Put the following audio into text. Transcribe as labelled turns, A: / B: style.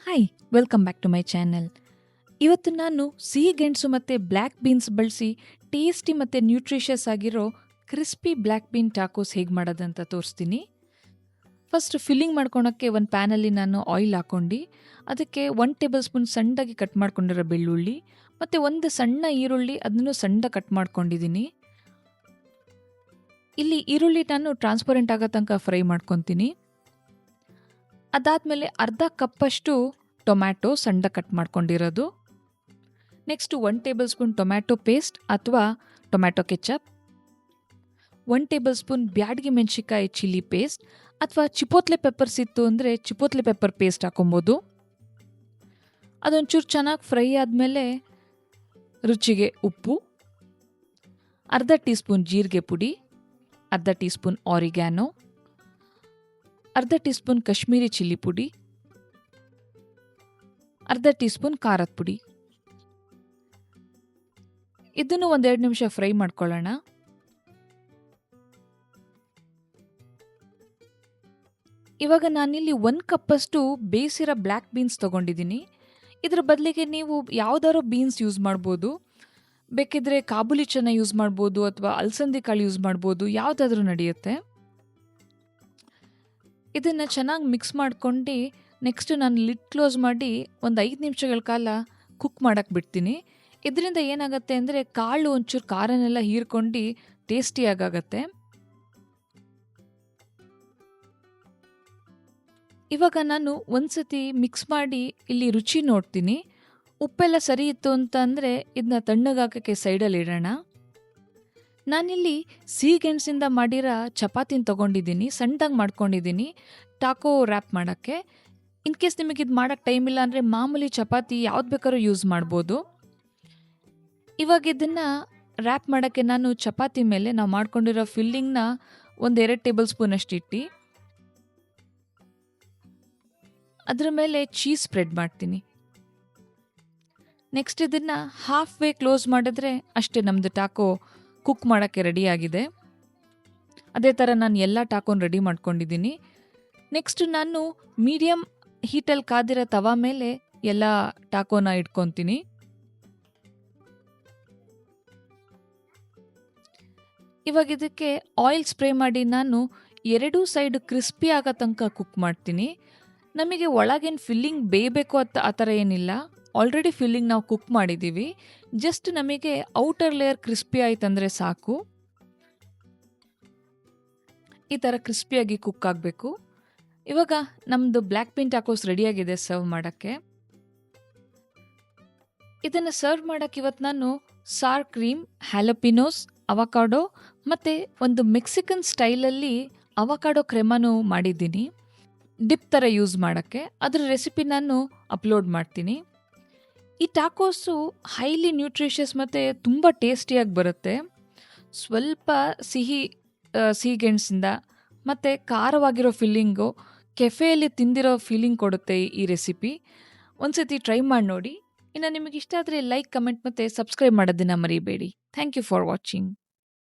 A: Hi welcome back to my channel. ಇವತ್ತು ನಾನು ಸಿಹಿ ಗೆಣಸು ಮತ್ತು ಬ್ಲ್ಯಾಕ್ ಬೀನ್ಸ್ ಬಳಸಿ ಟೇಸ್ಟಿ ಮತ್ತು ನ್ಯೂಟ್ರಿಷಿಯಸ್ ಆಗಿರೋ ಕ್ರಿಸ್ಪಿ ಬ್ಲ್ಯಾಕ್ ಬೀನ್ ಟಾಕೋಸ್ ಹೇಗೆ ಮಾಡೋದಂತ ತೋರಿಸ್ತೀನಿ. ಫಸ್ಟ್ ಫಿಲ್ಲಿಂಗ್ ಮಾಡ್ಕೊಳಕ್ಕೆ ಒಂದು ಪ್ಯಾನಲ್ಲಿ ನಾನು ಆಯಿಲ್ ಹಾಕ್ಕೊಂಡು ಅದಕ್ಕೆ 1 ಟೇಬಲ್ ಸ್ಪೂನ್ ಸಣ್ಣದಾಗಿ ಕಟ್ ಮಾಡ್ಕೊಂಡಿರೋ ಬೆಳ್ಳುಳ್ಳಿ ಮತ್ತು ಒಂದು ಸಣ್ಣ ಈರುಳ್ಳಿ ಅದನ್ನು ಸಣ್ಣದಾಗಿ ಕಟ್ ಮಾಡ್ಕೊಂಡಿದ್ದೀನಿ. ಇಲ್ಲಿ ಈರುಳ್ಳಿ ನಾನು ಟ್ರಾನ್ಸ್ಪರೆಂಟ್ ಆಗೋ ತನಕ ಫ್ರೈ ಮಾಡ್ಕೊತೀನಿ. ಅದಾದಮೇಲೆ ಅರ್ಧ ಕಪ್ಪಷ್ಟು ಟೊಮ್ಯಾಟೊ ಸಣ್ಣದಾಗಿ ಕಟ್ ಮಾಡ್ಕೊಂಡಿರೋದು. Next 1 tablespoon tomato paste ಅಥವಾ tomato ketchup, 1 tablespoon Byadgi ಮೆಣಸಿಕಾಯಿ ಚಿಲ್ಲಿ ಪೇಸ್ಟ್ ಅಥವಾ ಚಿಪೋತ್ಲೆ ಪೆಪ್ಪರ್ಸ್ ಇತ್ತು ಅಂದರೆ ಚಿಪೋತ್ಲೆ ಪೆಪ್ಪರ್ ಪೇಸ್ಟ್ ಹಾಕೊಬೋದು. ಅದೊಂಚೂರು ಚೆನ್ನಾಗಿ ಫ್ರೈ ಆದಮೇಲೆ ರುಚಿಗೆ ಉಪ್ಪು, ಅರ್ಧ ಟೀ ಸ್ಪೂನ್ ಜೀರಿಗೆ ಪುಡಿ, ಅರ್ಧ ಟೀ ಸ್ಪೂನ್ ಆರಿಗ್ಯಾನೋ, ಅರ್ಧ ಟೀ ಸ್ಪೂನ್ ಕಾಶ್ಮೀರಿ ಚಿಲ್ಲಿ ಪುಡಿ, ಅರ್ಧ ಟೀ ಸ್ಪೂನ್ ಖಾರದ ಪುಡಿ. ಇದನ್ನು 1-2 ನಿಮಿಷ ಫ್ರೈ ಮಾಡ್ಕೊಳ್ಳೋಣ. ಇವಾಗ ನಾನಿಲ್ಲಿ 1 ಕಪ್ಪಷ್ಟು ಬೇಯಿಸಿರೋ ಬ್ಲ್ಯಾಕ್ ಬೀನ್ಸ್ ತೊಗೊಂಡಿದ್ದೀನಿ. ಇದರ ಬದಲಿಗೆ ನೀವು ಯಾವುದಾದ್ರು ಬೀನ್ಸ್ ಯೂಸ್ ಮಾಡ್ಬೋದು. ಬೇಕಿದ್ರೆ ಕಾಬೂಲಿ ಚನ್ನ ಯೂಸ್ ಮಾಡ್ಬೋದು ಅಥವಾ ಅಲಸಂದಿ ಕಾಳು ಯೂಸ್ ಮಾಡ್ಬೋದು, ಯಾವುದಾದ್ರೂ ನಡೆಯುತ್ತೆ. ಇದನ್ನು ಚೆನ್ನಾಗಿ ಮಿಕ್ಸ್ ಮಾಡ್ಕೊಂಡು ನೆಕ್ಸ್ಟು ನಾನು ಲಿಡ್ ಕ್ಲೋಸ್ ಮಾಡಿ ಒಂದು 5 ನಿಮಿಷಗಳ ಕಾಲ ಕುಕ್ ಮಾಡೋಕ್ಕೆ ಬಿಡ್ತೀನಿ. ಇದರಿಂದ ಏನಾಗುತ್ತೆ ಅಂದರೆ ಕಾಳು ಒಂಚೂರು ಖಾರನೆಲ್ಲ ಹೀರ್ಕೊಂಡು ಟೇಸ್ಟಿಯಾಗತ್ತೆ. ಇವಾಗ ನಾನು ಒಂದ್ಸತಿ ಮಿಕ್ಸ್ ಮಾಡಿ ಇಲ್ಲಿ ರುಚಿ ನೋಡ್ತೀನಿ. ಉಪ್ಪೆಲ್ಲ ಸರಿ ಇತ್ತು ಅಂತ ಅಂದರೆ ಇದನ್ನ ತಣ್ಣಗಾಕೋಕ್ಕೆ ಸೈಡಲ್ಲಿ ಇಡೋಣ. ನಾನಿಲ್ಲಿ ಸಿಹಿ ಗೆಣಸಿಂದ ಮಾಡಿರೋ ಚಪಾತಿನ ತೊಗೊಂಡಿದ್ದೀನಿ, ಸಣ್ಣದಾಗಿ ಮಾಡ್ಕೊಂಡಿದ್ದೀನಿ ಟಾಕೋ ರ್ಯಾಪ್ ಮಾಡೋಕ್ಕೆ. ಇನ್ ಕೇಸ್ ನಿಮಗೆ ಇದು ಮಾಡೋಕ್ಕೆ ಟೈಮ್ ಇಲ್ಲ ಅಂದರೆ ಮಾಮೂಲಿ ಚಪಾತಿ ಯಾವ್ದು ಬೇಕಾದ್ರೂ ಯೂಸ್ ಮಾಡ್ಬೋದು. ಇವಾಗ ಇದನ್ನು ರ್ಯಾಪ್ ಮಾಡೋಕ್ಕೆ ನಾನು ಚಪಾತಿ ಮೇಲೆ ನಾವು ಮಾಡ್ಕೊಂಡಿರೋ ಫಿಲ್ಲಿಂಗ್ನ 1-2 ಟೇಬಲ್ ಸ್ಪೂನ್ ಅಷ್ಟು ಇಟ್ಟು ಅದರ ಮೇಲೆ ಚೀಸ್ ಸ್ಪ್ರೆಡ್ ಮಾಡ್ತೀನಿ. ನೆಕ್ಸ್ಟ್ ಇದನ್ನು ಹಾಫ್ ವೇ ಕ್ಲೋಸ್ ಮಾಡಿದ್ರೆ ಅಷ್ಟೇ, ನಮ್ಮದು ಟಾಕೋ ಕುಕ್ ಮಾಡೋಕ್ಕೆ ರೆಡಿಯಾಗಿದೆ. ಅದೇ ಥರ ನಾನು ಎಲ್ಲ ಟಾಕೋನ ರೆಡಿ ಮಾಡ್ಕೊಂಡಿದ್ದೀನಿ. ನೆಕ್ಸ್ಟು ನಾನು ಮೀಡಿಯಮ್ ಹೀಟಲ್ಲಿ ಕಾದಿರೋ ತವಾ ಮೇಲೆ ಎಲ್ಲ ಟಾಕೋನ ಇಟ್ಕೊತೀನಿ. ಇವಾಗ ಇದಕ್ಕೆ ಆಯಿಲ್ ಸ್ಪ್ರೇ ಮಾಡಿ ನಾನು 2 ಸೈಡ್ ಕ್ರಿಸ್ಪಿ ಆಗೋ ತನಕ ಕುಕ್ ಮಾಡ್ತೀನಿ. ನಮಗೆ ಒಳಗೇನು ಫಿಲ್ಲಿಂಗ್ ಬೇಯಬೇಕು ಆ ಥರ ಏನಿಲ್ಲ. ಆಲ್ರೆಡಿ ಫಿಲ್ಲಿಂಗ್ ನಾವು ಕುಕ್ ಮಾಡಿದ್ದೀವಿ. ಜಸ್ಟ್ ನಮಗೆ ಔಟರ್ ಲೇಯರ್ ಕ್ರಿಸ್ಪಿ ಆಯ್ತಂದರೆ ಸಾಕು. ಈ ಥರ ಕ್ರಿಸ್ಪಿಯಾಗಿ ಕುಕ್ ಆಗಬೇಕು. ಇವಾಗ ನಮ್ಮದು ಬ್ಲ್ಯಾಕ್ ಬೀನ್ ಟಾಕೋಸ್ ರೆಡಿಯಾಗಿದೆ ಸರ್ವ್ ಮಾಡೋಕ್ಕೆ. ಇದನ್ನು ಸರ್ವ್ ಮಾಡೋಕ್ಕೆ ಇವತ್ತು ನಾನು ಸಾರ್ ಕ್ರೀಮ್, ಹ್ಯಾಲಪಿನೋಸ್, ಅವಕಾಡೋ ಮತ್ತು ಒಂದು ಮೆಕ್ಸಿಕನ್ ಸ್ಟೈಲಲ್ಲಿ ಅವಕಾಡೋ ಕ್ರೆಮಾನು ಮಾಡಿದ್ದೀನಿ ಡಿಪ್ ಥರ ಯೂಸ್ ಮಾಡೋಕ್ಕೆ. ಅದರ ರೆಸಿಪಿ ನಾನು ಅಪ್ಲೋಡ್ ಮಾಡ್ತೀನಿ. ಈ ಟಾಕೋಸು ಹೈಲಿ ನ್ಯೂಟ್ರಿಷಿಯಸ್ ಮತ್ತು ತುಂಬ ಟೇಸ್ಟಿಯಾಗಿ ಬರುತ್ತೆ. ಸ್ವಲ್ಪ ಸಿಹಿ ಗೆಣಸಿಂದ ಮತ್ತು ಖಾರವಾಗಿರೋ ಫಿಲ್ಲಿಂಗು ಕೆಫೆಯಲ್ಲಿ ತಿಂದಿರೋ ಫೀಲಿಂಗ್ ಕೊಡುತ್ತೆ ಈ ರೆಸಿಪಿ. ಒಂದ್ಸತಿ ಟ್ರೈ ಮಾಡಿ ನೋಡಿ. ಇನ್ನು ನಿಮಗೆ ಇಷ್ಟ ಆದರೆ ಲೈಕ್, ಕಮೆಂಟ್ ಮತ್ತು ಸಬ್ಸ್ಕ್ರೈಬ್ ಮಾಡೋದನ್ನು ಮರಿಬೇಡಿ. Thank you for watching.